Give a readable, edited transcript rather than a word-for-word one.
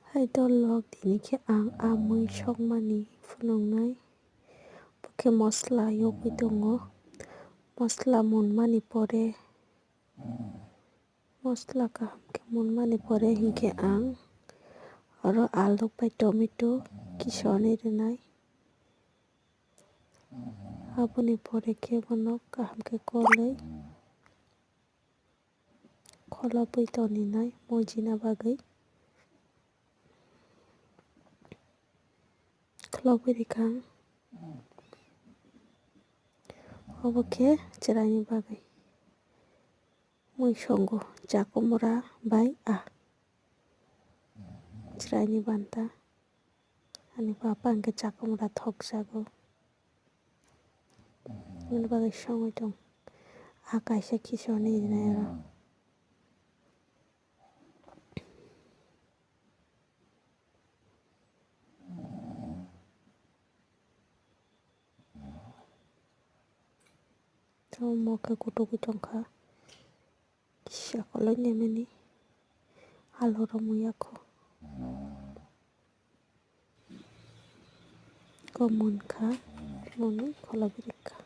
Hai dolok dini ke ang amui sokmani phunuknai ke mosla yogui tongo mosla munmani pore mosla kaham ke munmani pore hingke ang oro alu bai tomato kisoni rwnai aboni pore khe bono kaham ke kolui kholopui toninai moijina bagui kholopui rwkang obo khe chwraini bagui mui songo chakomra bai chwraini banta ani papa hingke chakomra thokjago aboni bagui songoi tong kaisa kisoni rwnai aro omo khe kutugui tongkha kisa koloi nini alu rok muiyakhou o munkha khulopui rwkha.